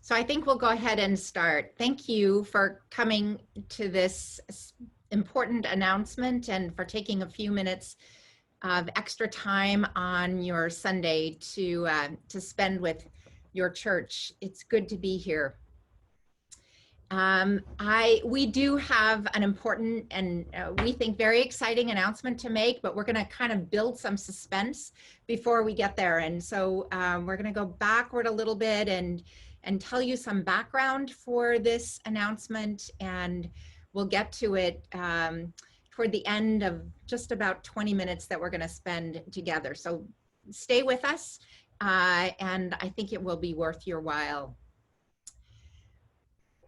So I think we'll go ahead and start. Thank you for coming to this important announcement and for taking a few minutes of extra time on your Sunday to spend with your church. It's good to be here. We do have an important and we think very exciting announcement to make, but we're going to kind of build some suspense before we get there. And so we're going to go backward a little bit and tell you some background for this announcement, and we'll get to it toward the end of just about 20 minutes that we're going to spend together. So stay with us, and I think it will be worth your while.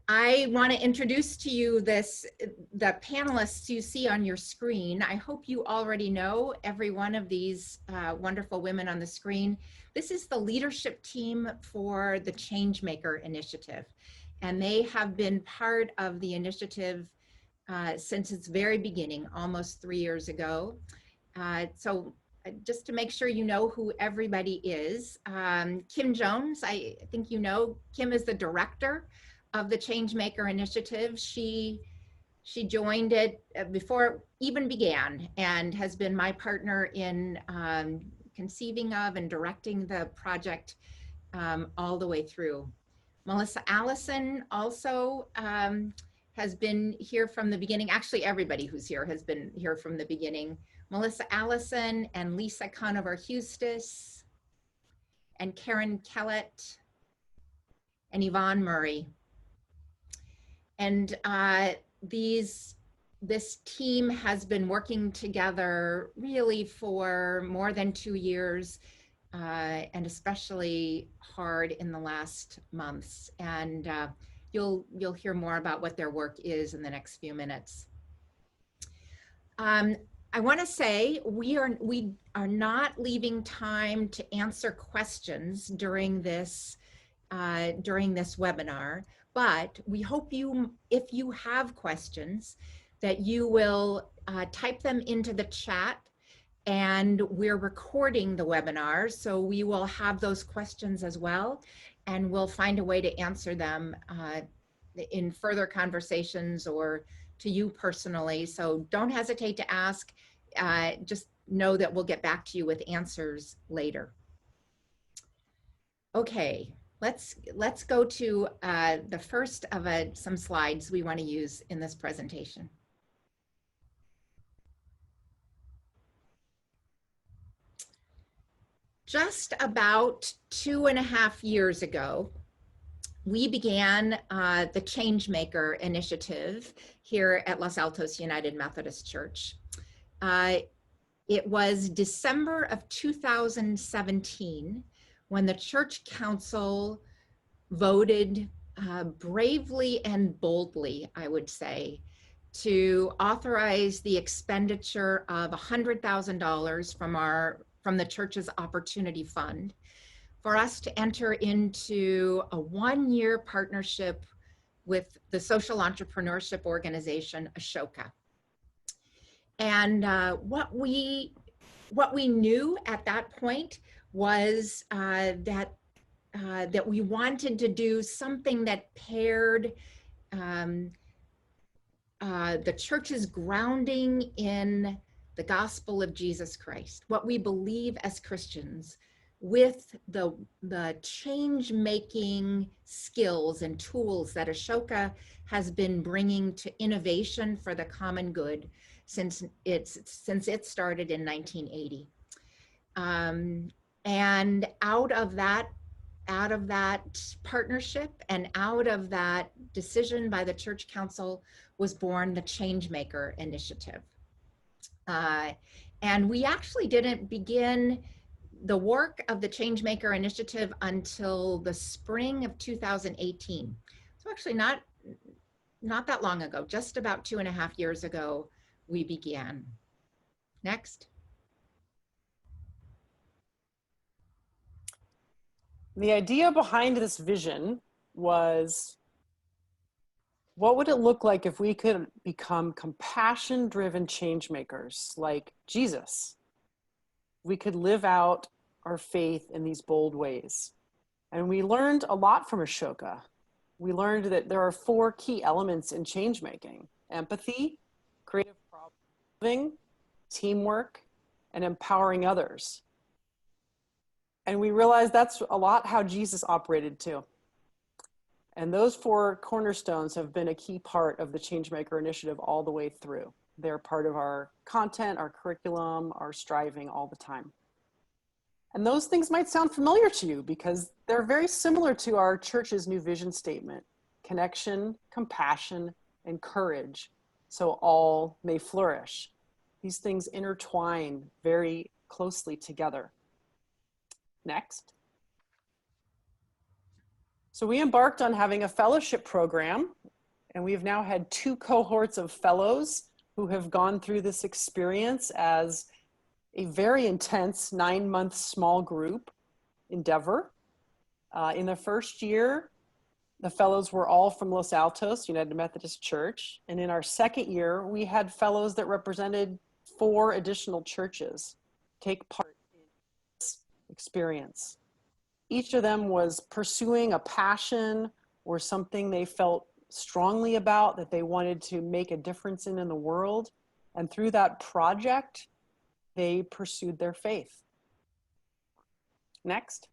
I want to introduce to you the panelists you see on your screen. I hope you already know every one of these wonderful women on the screen. This is the leadership team for the Changemaker Initiative, and they have been part of the initiative since its very beginning, almost 3 years ago. So just to make sure you know who everybody is, Kim Jones, I think you know, Kim is the director of the Changemaker Initiative. She joined it before it even began and has been my partner in conceiving of and directing the project all the way through. Melissa Allison also has been here from the beginning. Actually, everybody who's here has been here from the beginning. Melissa Allison and Lisa Conover-Hustis and Karen Kellett and Yvonne Murray. And this team has been working together really for more than 2 years, and especially hard in the last months. And you'll hear more about what their work is in the next few minutes. I want to say we are not leaving time to answer questions during this webinar. But we hope if you have questions, that you will type them into the chat, and we're recording the webinar, so we will have those questions as well, and we'll find a way to answer them in further conversations or to you personally. So don't hesitate to ask, just know that we'll get back to you with answers later. Okay. Let's go to the first of some slides we want to use in this presentation. Just about 2.5 years ago, we began the Changemaker Initiative here at Los Altos United Methodist Church. It was December of 2017 when the church council voted bravely and boldly, I would say, to authorize the expenditure of $100,000 from the church's Opportunity Fund for us to enter into a 1-year partnership with the social entrepreneurship organization Ashoka. And what we knew at that point was that we wanted to do something that paired the church's grounding in the gospel of Jesus Christ, what we believe as Christians, with the change-making skills and tools that Ashoka has been bringing to innovation for the common good since it started in 1980. And out of that partnership and out of that decision by the church council was born the Changemaker Initiative. And we actually didn't begin the work of the Changemaker Initiative until the spring of 2018. So actually not that long ago, just about 2.5 years ago, we began. Next. The idea behind this vision was, what would it look like if we could become compassion-driven change makers like Jesus? We could live out our faith in these bold ways. And we learned a lot from Ashoka. We learned that there are 4 key elements in change making: empathy, creative problem solving, teamwork, and empowering others. And we realized that's a lot how Jesus operated too. And those 4 cornerstones have been a key part of the Changemaker Initiative all the way through. They're part of our content, our curriculum, our striving all the time. And those things might sound familiar to you because they're very similar to our church's new vision statement: connection, compassion, and courage, so all may flourish. These things intertwine very closely together. Next. So we embarked on having a fellowship program, and we've now had 2 cohorts of fellows who have gone through this experience as a very intense 9-month small group endeavor. In the first year, the fellows were all from Los Altos United Methodist Church. And in our second year, we had fellows that represented 4 additional churches take part in this experience. Each of them was pursuing a passion or something they felt strongly about that they wanted to make a difference in the world. And through that project, they pursued their faith. Next.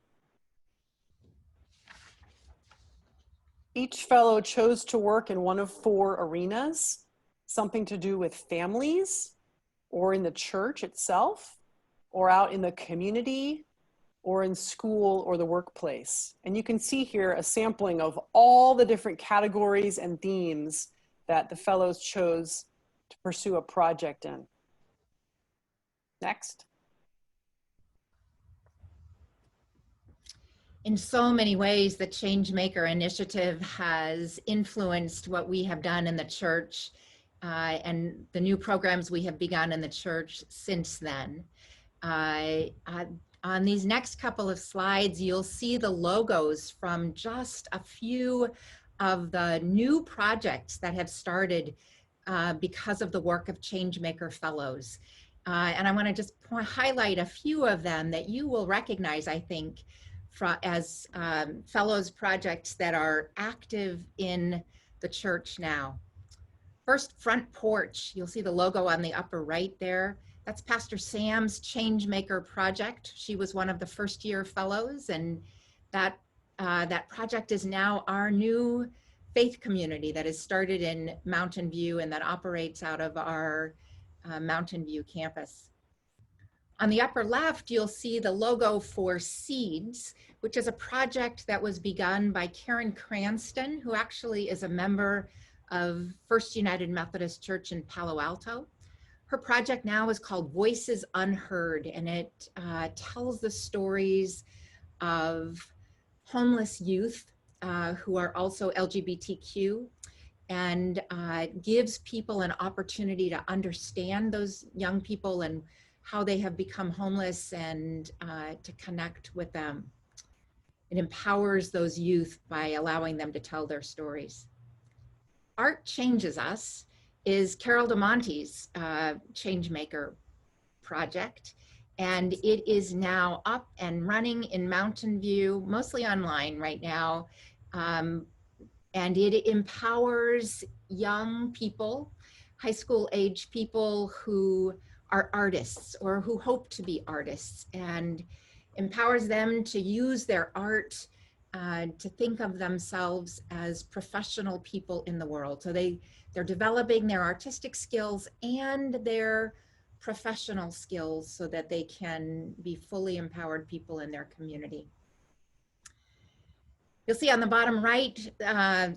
Each fellow chose to work in one of 4 arenas: something to do with families, or in the church itself, or out in the community, or in school or the workplace. And you can see here a sampling of all the different categories and themes that the fellows chose to pursue a project in. Next. In so many ways, the Changemaker Initiative has influenced what we have done in the church and the new programs we have begun in the church since then. On these next couple of slides, you'll see the logos from just a few of the new projects that have started because of the work of Changemaker Fellows. And I want to just highlight a few of them that you will recognize, I think, as fellows projects that are active in the church now. First, Front Porch. You'll see the logo on the upper right there. That's Pastor Sam's Changemaker project. She was one of the first-year fellows, and that project is now our new faith community that has started in Mountain View and that operates out of our Mountain View campus. On the upper left, you'll see the logo for Seeds, which is a project that was begun by Karen Cranston, who actually is a member of First United Methodist Church in Palo Alto. Her project now is called Voices Unheard, and it tells the stories of homeless youth who are also LGBTQ, and gives people an opportunity to understand those young people and how they have become homeless and to connect with them. It empowers those youth by allowing them to tell their stories. Art Changes Us is Carol DeMonte's Changemaker project, and it is now up and running in Mountain View, mostly online right now, and it empowers young people, high school age people who are artists or who hope to be artists, and empowers them to use their art to think of themselves as professional people in the world. So they're developing their artistic skills and their professional skills so that they can be fully empowered people in their community. You'll see on the bottom right,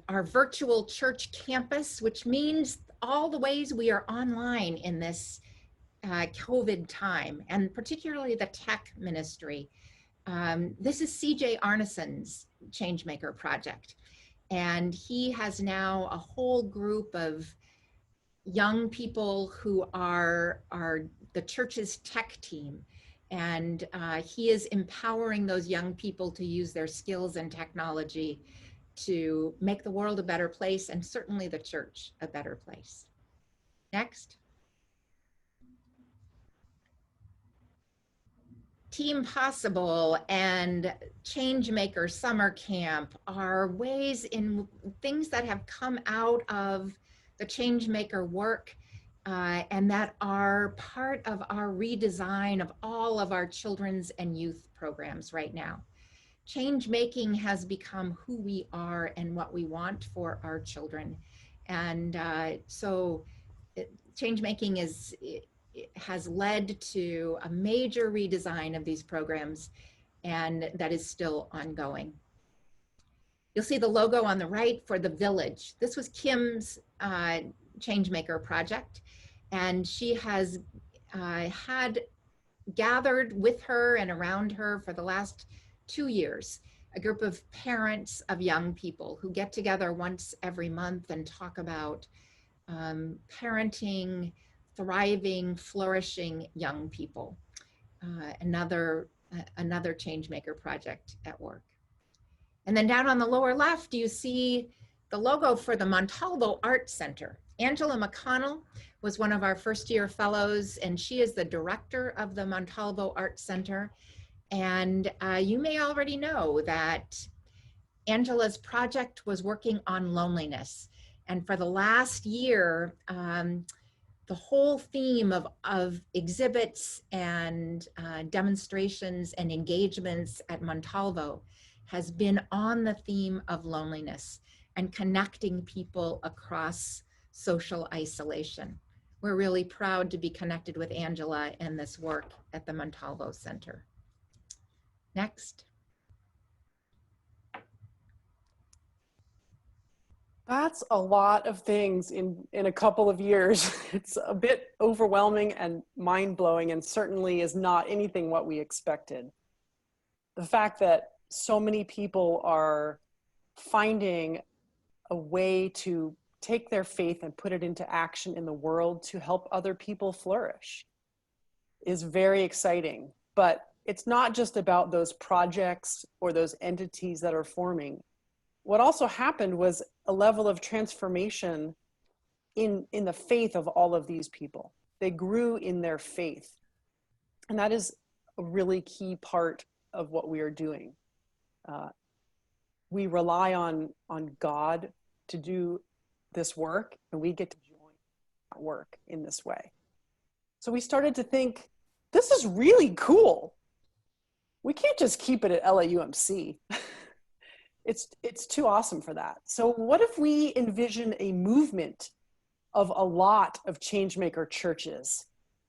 our virtual church campus, which means all the ways we are online in this COVID time, and particularly the tech ministry. This is CJ Arneson's Changemaker project, and he has now a whole group of young people who are the church's tech team, and he is empowering those young people to use their skills and technology to make the world a better place, and certainly the church a better place. Next. Team Possible and Changemaker Summer Camp are ways in things that have come out of the Changemaker work and that are part of our redesign of all of our children's and youth programs right now. Change making has become who we are and what we want for our children. And change making has led to a major redesign of these programs, and that is still ongoing. You'll see the logo on the right for the village. This was Kim's Changemaker project, and she has had gathered with her and around her for the last 2 years a group of parents of young people who get together once every month and talk about parenting, thriving, flourishing young people. Another Changemaker project at work. And then down on the lower left, you see the logo for the Montalvo Art Center. Angela Mcconnell was one of our first-year fellows, and she is the director of the Montalvo Art Center. And you may already know that Angela's project was working on loneliness. And for the last year, the whole theme of exhibits and demonstrations and engagements at Montalvo has been on the theme of loneliness and connecting people across social isolation. We're really proud to be connected with Angela and this work at the Montalvo Center. Next. That's a lot of things in a couple of years. It's a bit overwhelming and mind-blowing, and certainly is not anything what we expected. The fact that so many people are finding a way to take their faith and put it into action in the world to help other people flourish is very exciting. But it's not just about those projects or those entities that are forming. What also happened was a level of transformation in the faith of all of these people. They grew in their faith. And that is a really key part of what we are doing. We rely on God to do this work, and we get to join that work in this way. So we started to think, this is really cool. We can't just keep it at LAUMC. It's too awesome for that. So what if we envision a movement of a lot of changemaker churches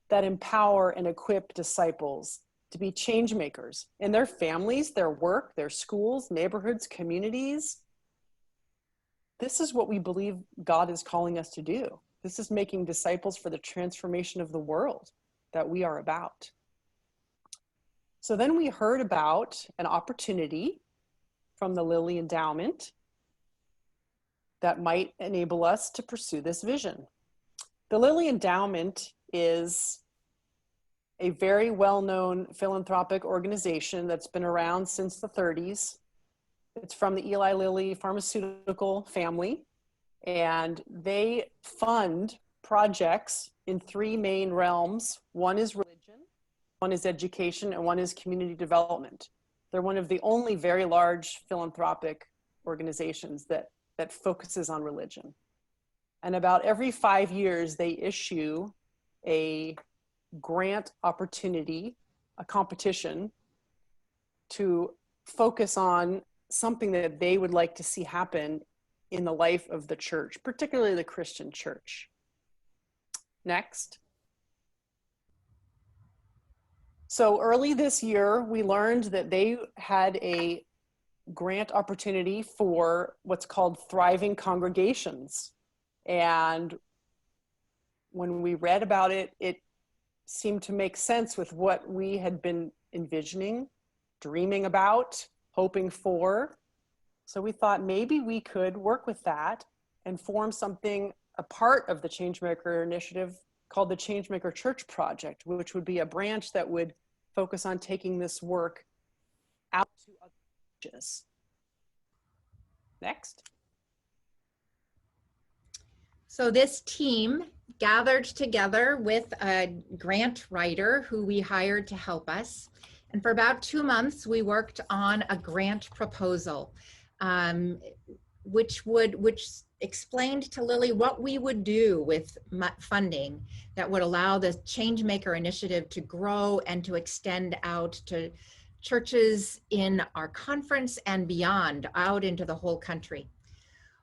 that empower and equip disciples to be change makers in their families, their work, their schools, neighborhoods, communities? This is what we believe God is calling us to do. This is making disciples for the transformation of the world that we are about. So then we heard about an opportunity from the Lilly Endowment that might enable us to pursue this vision. The Lilly Endowment is a very well-known philanthropic organization that's been around since the 30s. It's from the Eli Lilly pharmaceutical family, and they fund projects in 3 main realms. One is religion, one is education, and one is community development. They're one of the only very large philanthropic organizations that focuses on religion. And about every 5 years, they issue a grant opportunity, a competition, to focus on something that they would like to see happen in the life of the church, particularly the Christian church. Next. So early this year, we learned that they had a grant opportunity for what's called thriving congregations. And when we read about it, it seemed to make sense with what we had been envisioning, dreaming about, hoping for. So we thought maybe we could work with that and form something, a part of the Changemaker initiative called the Changemaker Church Project, which would be a branch that would focus on taking this work out to other churches. Next. So this team gathered together with a grant writer who we hired to help us. And for about 2 months, we worked on a grant proposal, which explained to Lilly what we would do with funding that would allow the Changemaker initiative to grow and to extend out to churches in our conference and beyond, out into the whole country.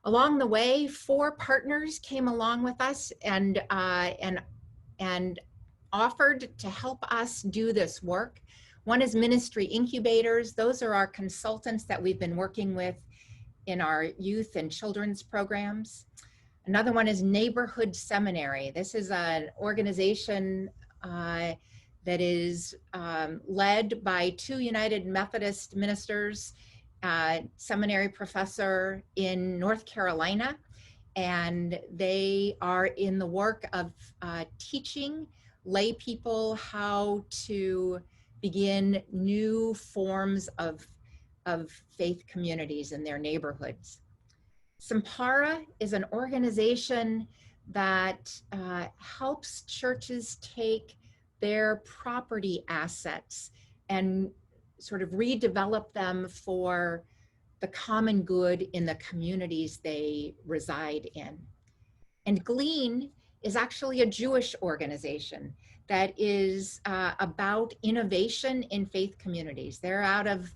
Along the way, 4 partners came along with us and offered to help us do this work. One is Ministry Incubators. Those are our consultants that we've been working with in our youth and children's programs. Another one is Neighborhood Seminary. This is an organization that is led by 2 United Methodist ministers, seminary professor in North Carolina, and they are in the work of teaching lay people how to begin new forms of faith communities in their neighborhoods. Sampara is an organization that helps churches take their property assets and sort of redevelop them for the common good in the communities they reside in. And Glean is actually a Jewish organization that is about innovation in faith communities. They're out of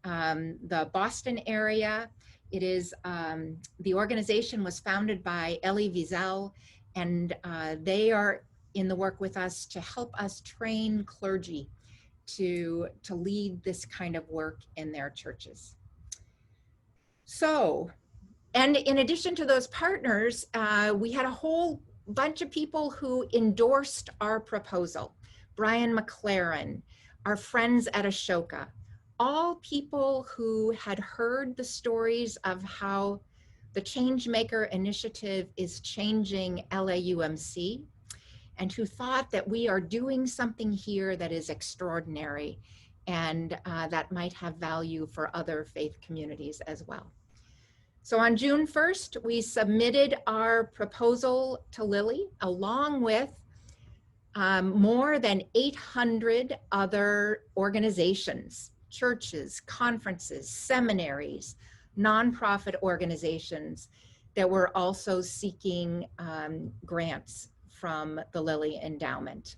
the Boston area. It is, the organization was founded by Elie Wiesel, and they are in the work with us to help us train clergy to lead this kind of work in their churches. So, and in addition to those partners, we had a whole bunch of people who endorsed our proposal. Brian McLaren, our friends at Ashoka, all people who had heard the stories of how the Changemaker initiative is changing LAUMC, and who thought that we are doing something here that is extraordinary and that might have value for other faith communities as well. So on June 1st, we submitted our proposal to Lilly along with more than 800 other organizations, churches, conferences, seminaries, nonprofit organizations that were also seeking grants from the Lilly Endowment.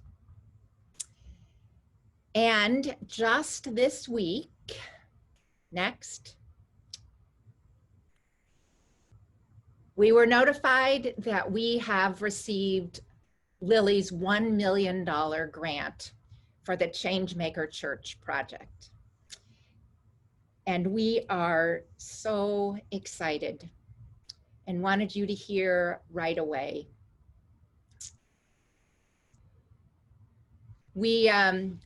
And just this week, next, we were notified that we have received Lilly's $1 million grant for the Changemaker Church project. And we are so excited and wanted you to hear right away. We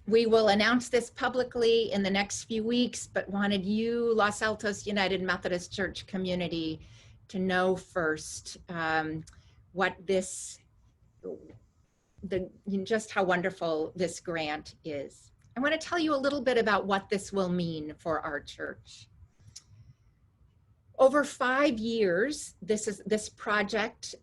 will announce this publicly in the next few weeks, but wanted you, Los Altos United Methodist Church community, to know first what this, just how wonderful this grant is. I want to tell you a little bit about what this will mean for our church. Over 5 years, this project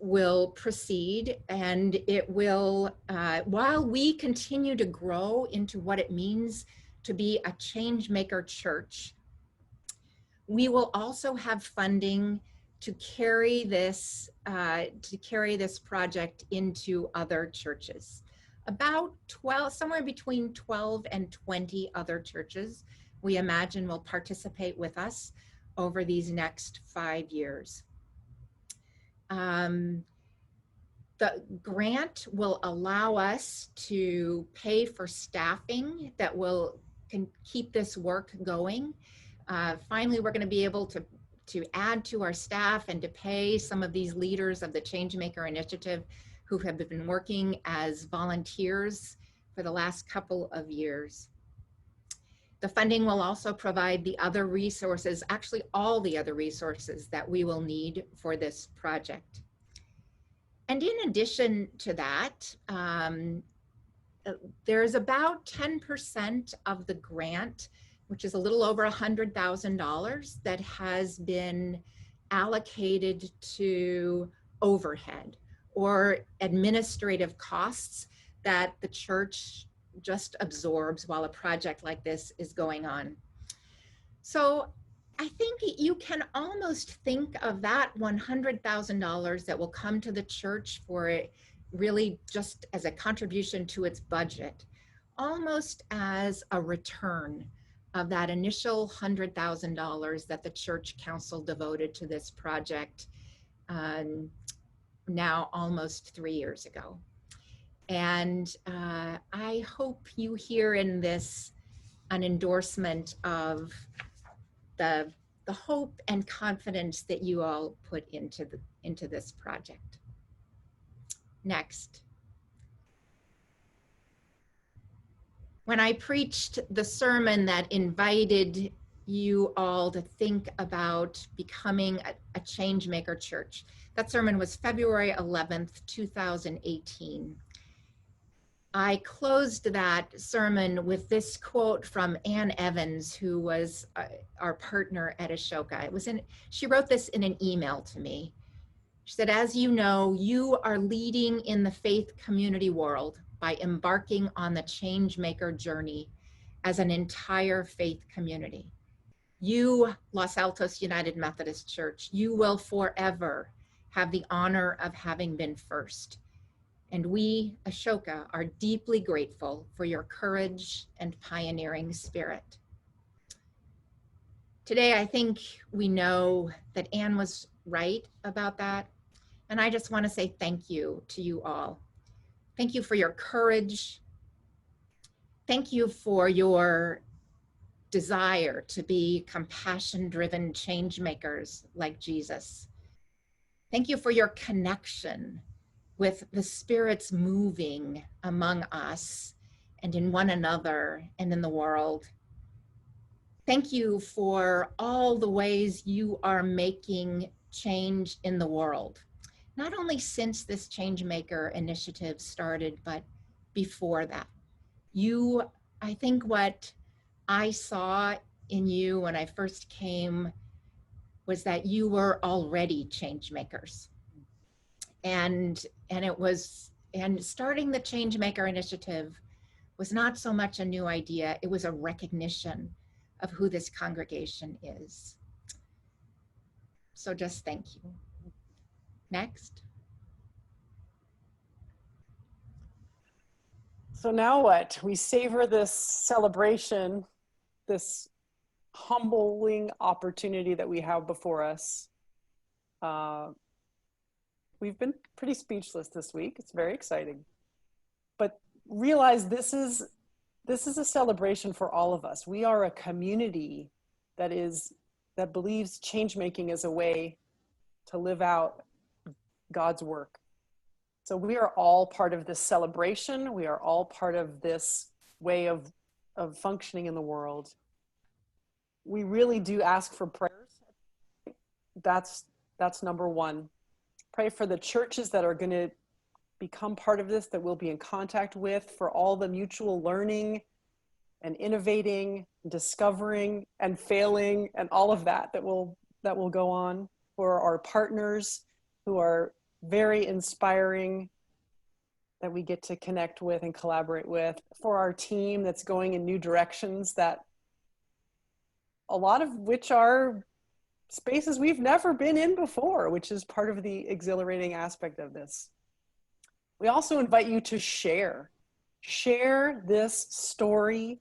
will proceed, and it will, while we continue to grow into what it means to be a Changemaker church, we will also have funding to carry this project into other churches. About 12, somewhere between 12 and 20 other churches, we imagine will participate with us over these next 5 years. The grant will allow us to pay for staffing that can keep this work going. Finally, we're going to be able to add to our staff and to pay some of these leaders of the Changemaker initiative who have been working as volunteers for the last couple of years. The funding will also provide the other resources, actually all the other resources that we will need for this project. And in addition to that, there's about 10% of the grant, which is a little over $100,000, that has been allocated to overhead or administrative costs that the church just absorbs while a project like this is going on. So I think you can almost think of that $100,000 that will come to the church for it really just as a contribution to its budget, almost as a return of that initial $100,000 that the church council devoted to this project now almost 3 years ago. And I hope you hear in this an endorsement of the hope and confidence that you all put into this project. Next. When I preached the sermon that invited you all to think about becoming a change maker church, that sermon was February 11th, 2018. I closed that sermon with this quote from Ann Evans, who was our partner at Ashoka. She wrote this in an email to me. She said, "As you know, you are leading in the faith community world by embarking on the change maker journey as an entire faith community. You, Los Altos United Methodist Church, you will forever have the honor of having been first. And we, Ashoka, are deeply grateful for your courage and pioneering spirit." Today, I think we know that Anne was right about that. And I just want to say thank you to you all. Thank you for your courage. Thank you for your desire to be compassion-driven change makers like Jesus. Thank you for your connection with the spirits moving among us and in one another and in the world. Thank you for all the ways you are making change in the world, not only since this Changemaker initiative started, but before that. I think what I saw in you when I first came was that you were already change makers. And starting the Changemaker initiative was not so much a new idea, it was a recognition of who this congregation is. So just thank you. Next. So now what? We savor this celebration, this humbling opportunity that we have before us. We've been pretty speechless this week. It's very exciting. But realize this is a celebration for all of us. We are a community that believes change making is a way to live out God's work. So we are all part of this celebration. We are all part of this way of functioning in the world. We really do ask for prayers. That's number one. Pray for the churches that are going to become part of this, that we'll be in contact with, for all the mutual learning and innovating, discovering and failing and all of that will go on, for our partners who are very inspiring, that we get to connect with and collaborate with, for our team that's going in new directions, that a lot of which are spaces we've never been in before, which is part of the exhilarating aspect of this. We also invite you to share this story,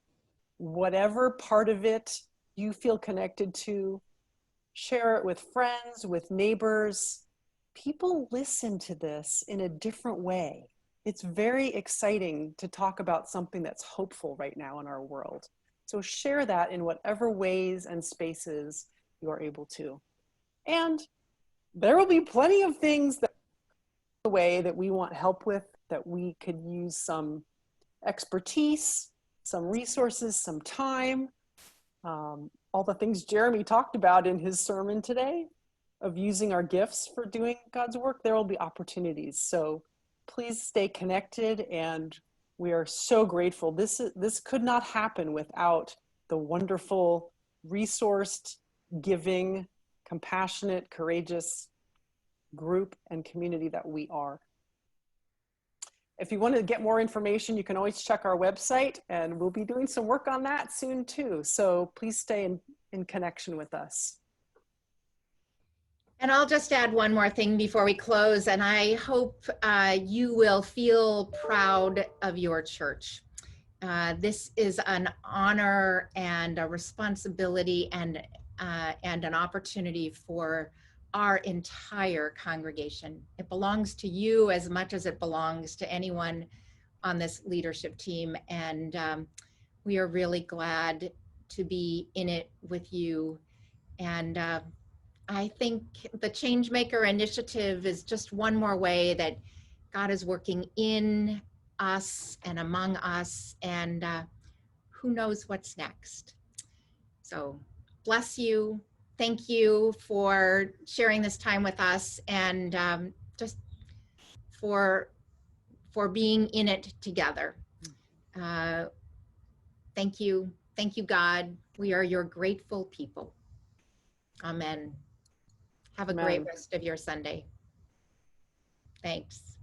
whatever part of it you feel connected to. Share it with friends, with neighbors. People listen to this in a different way. It's very exciting to talk about something that's hopeful right now in our world. So share that in whatever ways and spaces you are able to. And there will be plenty of things that the way that we want help with, that we could use some expertise, some resources, some time, all the things Jeremy talked about in his sermon today, of using our gifts for doing God's work. There will be opportunities. So please stay connected, and we are so grateful. This could not happen without the wonderful, resourced, giving, compassionate, courageous group and community that we are. If you want to get more information, you can always check our website, and we'll be doing some work on that soon too. So please stay in connection with us. And I'll just add one more thing before we close, and I hope you will feel proud of your church. This is an honor and a responsibility and an opportunity for our entire congregation. It belongs to you as much as it belongs to anyone on this leadership team, and we are really glad to be in it with you. And I think the Changemaker Initiative is just one more way that God is working in us and among us, and who knows what's next. So bless you. Thank you for sharing this time with us, and just for being in it together. Thank you. Thank you, God. We are your grateful people. Amen. Have a great rest of your Sunday. Thanks.